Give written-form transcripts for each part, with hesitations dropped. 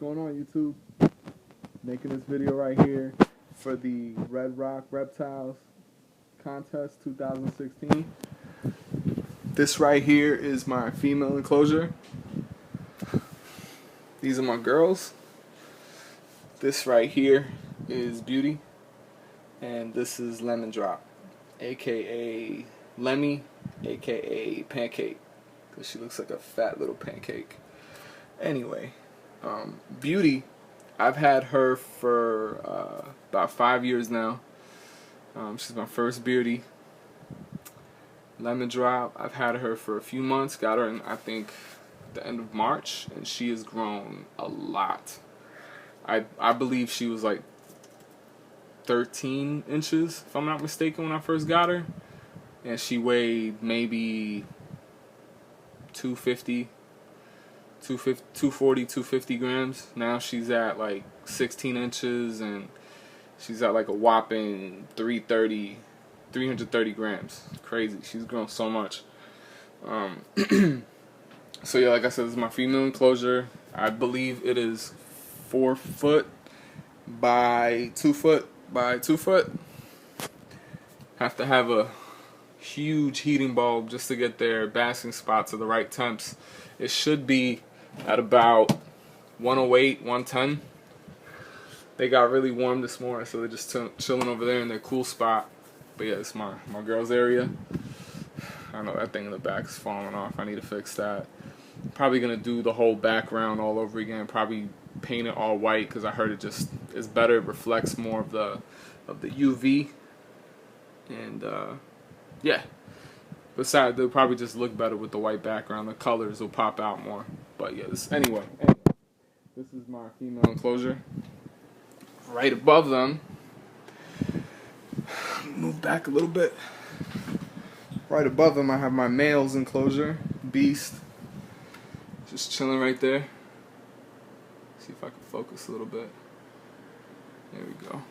going on, YouTube? Making this video right here for the Red Rock Reptiles Contest 2016. This right here is my female enclosure. These are my girls. This right here is Beauty. And this is Lemon Drop, aka Lemmy, aka Pancake, because she looks like a fat little pancake. Anyway, Beauty, I've had her for about 5 years now. She's my first beauty. Lemon Drop, I've had her for a few months. Got her in, I think, the end of March, and she has grown a lot. I believe she was like 13 inches, if I'm not mistaken, when I first got her. And she weighed maybe 240, 250 grams. Now she's at like 16 inches, and she's at like a whopping 330 grams. Crazy. She's grown so much. So yeah, like I said, this is my female enclosure. I believe it is 4 foot by 2 foot by 2 foot. Have to have a huge heating bulb just to get their basking spots at the right temps. It should be at about 108, 110. They got really warm this morning, so they're just chilling over there in their cool spot. But yeah, it's my girls' area. I know that thing in the back is falling off. I need to fix that. Probably gonna do the whole background all over again. Probably paint it all white, because I heard it just is better. It reflects more of the UV. And yeah. Besides, they'll probably just look better with the white background. The colors will pop out more. But yeah, anyway, this is my female enclosure. Right above them, move back a little bit. Right above them, I have my male's enclosure, Beast. Just chilling right there. See if I can focus a little bit. There we go.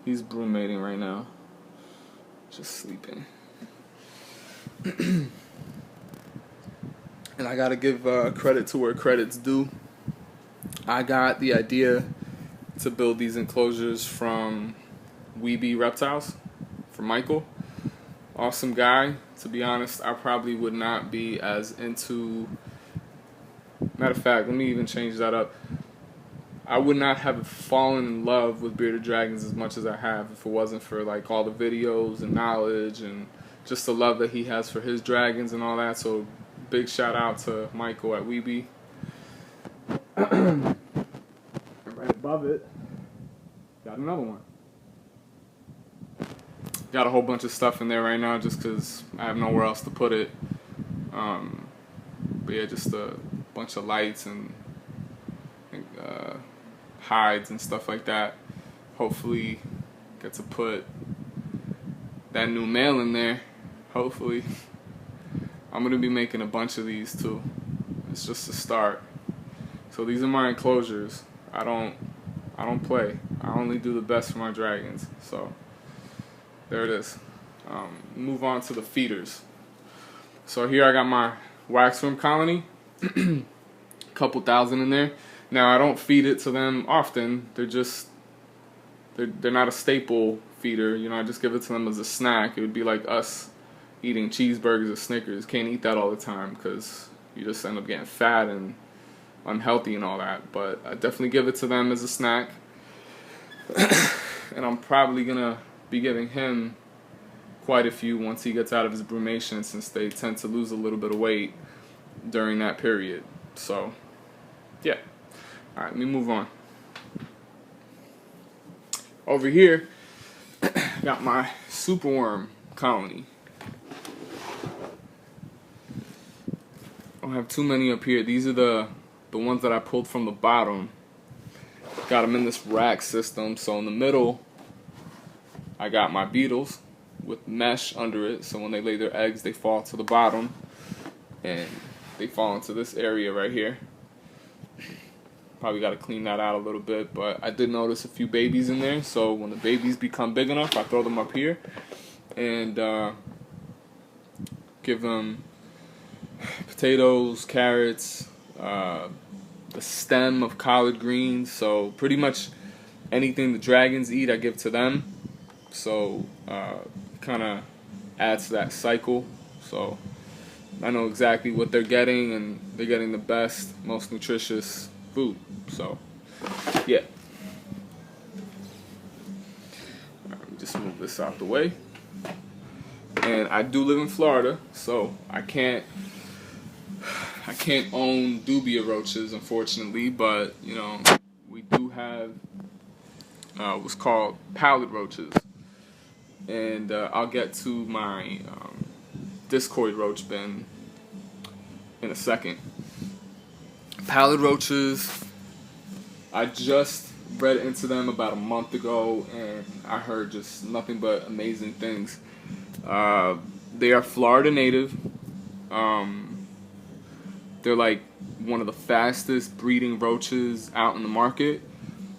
He's brood mating right now. Just sleeping. And I gotta give credit to where credit's due. I got the idea to build these enclosures from Weeby Reptiles, from Michael. Awesome guy. To be honest, I probably would not be as into... Matter of fact, let me even change that up. I would not have fallen in love with bearded dragons as much as I have if it wasn't for like all the videos and knowledge and just the love that he has for his dragons and all that. So big shout out to Michael at Weeby. And right above it, got another one. Got a whole bunch of stuff in there right now just because I have nowhere else to put it. But yeah, just a bunch of lights and hides and stuff like that. Hopefully get to put that new male in there. Hopefully. I'm going to be making a bunch of these too. It's just a start. So these are my enclosures. I don't play. I only do the best for my dragons. So there it is. Move on to the feeders. So here I got my wax worm colony. A couple thousand in there. Now I don't feed it to them often. They're not a staple feeder. You know, I just give it to them as a snack. It would be like us eating cheeseburgers or Snickers. Can't eat that all the time because you just end up getting fat and unhealthy and all that. But I definitely give it to them as a snack. And I'm probably gonna be giving him quite a few once he gets out of his brumation, since they tend to lose a little bit of weight during that period. So yeah. Alright, let me move on. Over here, got my superworm colony. I don't have too many up here. These are the ones that I pulled from the bottom. Got them in this rack system. So in the middle, I got my beetles with mesh under it. So when they lay their eggs, they fall to the bottom. And they fall into this area right here. Probably got to clean that out a little bit, but I did notice a few babies in there, so when the babies become big enough, I throw them up here and give them potatoes, carrots, the stem of collard greens. So pretty much anything the dragons eat, I give to them. So kind of adds to that cycle. So I know exactly what they're getting, and they're getting the best, most nutritious food. So yeah. Let me just move this out the way. And I do live in Florida, so I can't own dubia roaches, unfortunately, but you know, we do have what's called pallid roaches. And I'll get to my discoid roach bin in a second. Pallid roaches, I just read into them about a month ago, and I heard just nothing but amazing things. They are Florida native. They're like one of the fastest breeding roaches out in the market,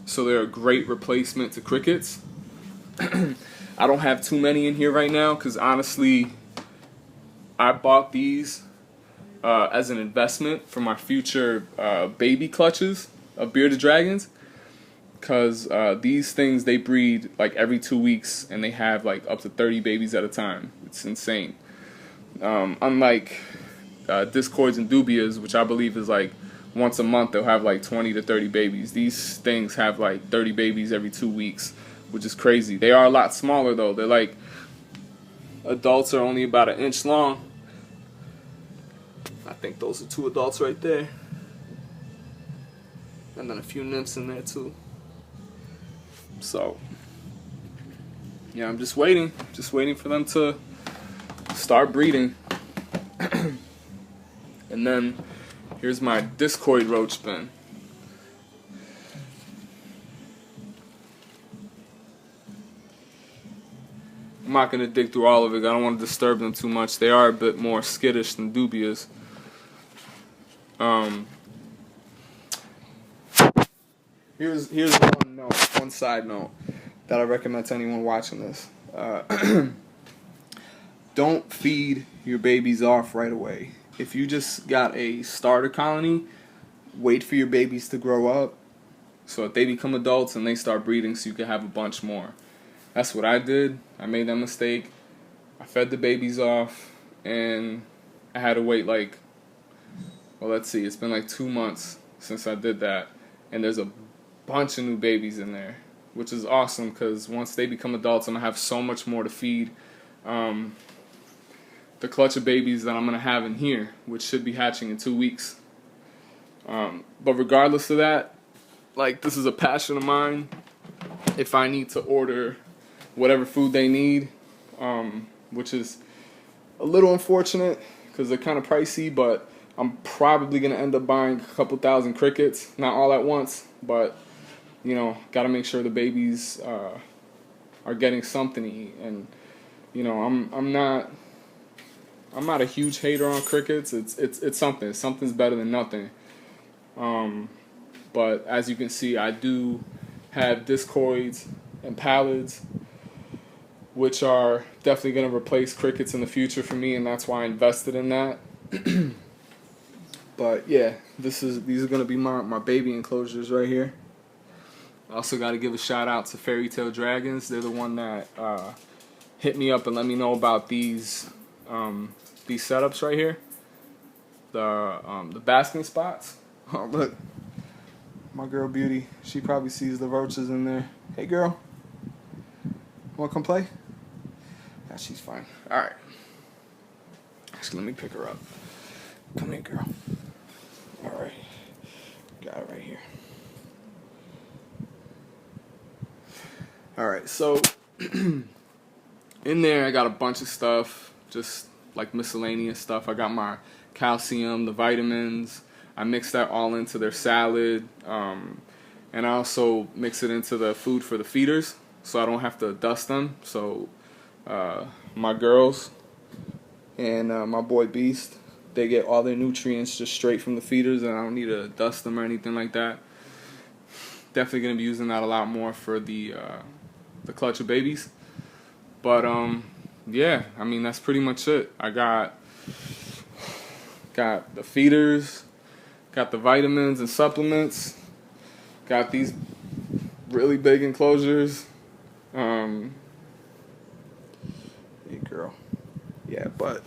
so they're a great replacement to crickets. I don't have too many in here right now because honestly, I bought these as an investment for my future baby clutches of bearded dragons, because these things, they breed like every 2 weeks and they have like up to 30 babies at a time. It's insane. Unlike discoids and dubias, which I believe is like once a month they'll have like 20 to 30 babies. These things have like 30 babies every 2 weeks, which is crazy. They are a lot smaller though. They're like, adults are only about 1 inch long. I think those are 2 adults right there, and then a few nymphs in there too. So yeah, I'm just waiting for them to start breeding. And then here's my discoid roach bin. I'm not going to dig through all of it. I don't want to disturb them too much. They are a bit more skittish than dubias. Here's one side note that I recommend to anyone watching this. Don't feed your babies off right away. If you just got a starter colony, wait for your babies to grow up so that they become adults and they start breeding so you can have a bunch more. That's what I did. I made that mistake. I fed the babies off, and I had to wait like, well, let's see, it's been like 2 months since I did that, and there's a bunch of new babies in there, which is awesome because once they become adults, I'm going to have so much more to feed the clutch of babies that I'm going to have in here, which should be hatching in 2 weeks. But regardless of that, like, this is a passion of mine. If I need to order whatever food they need, which is a little unfortunate because they're kind of pricey, but I'm probably going to end up buying a couple thousand crickets, not all at once, but you know, got to make sure the babies are getting something to eat. And you know, I'm not a huge hater on crickets. It's something. Something's better than nothing. But as you can see, I do have discoids and pallids, which are definitely going to replace crickets in the future for me, and that's why I invested in that. But yeah, these are going to be my baby enclosures right here. Also got to give a shout out to Fairy Tale Dragons. They're the one that hit me up and let me know about these setups right here. The basking spots. Oh look, my girl Beauty. She probably sees the roaches in there. Hey girl, wanna come play? Yeah, she's fine. All right. Actually, let me pick her up. Come here, girl. All right, got it right here. Alright, so in there I got a bunch of stuff, just like miscellaneous stuff. I got my calcium, the vitamins. I mix that all into their salad, and I also mix it into the food for the feeders so I don't have to dust them. So my girls and my boy Beast, they get all their nutrients just straight from the feeders, and I don't need to dust them or anything like that. Definitely going to be using that a lot more for the clutch of babies. But yeah, I mean, that's pretty much it. I got the feeders, Got the vitamins and supplements. Got these really big enclosures. Hey girl. Yeah, but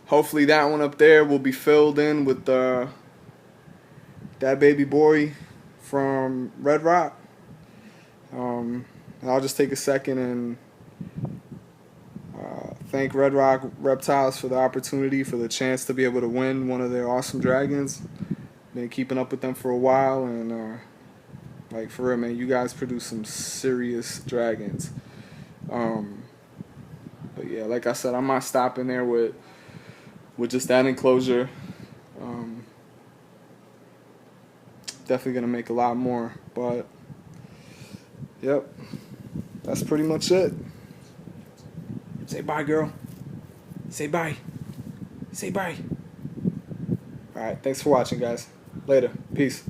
hopefully that one up there will be filled in with that baby boy from Red Rock. And I'll just take a second and thank Red Rock Reptiles for the opportunity, for the chance to be able to win one of their awesome dragons. Been keeping up with them for a while, and like, for real, man, you guys produce some serious dragons. But yeah, like I said, I'm not stopping there with just that enclosure. Definitely gonna make a lot more, but yep, that's pretty much it. Say bye, girl. Say bye. Say bye. All right, thanks for watching, guys. Later. Peace.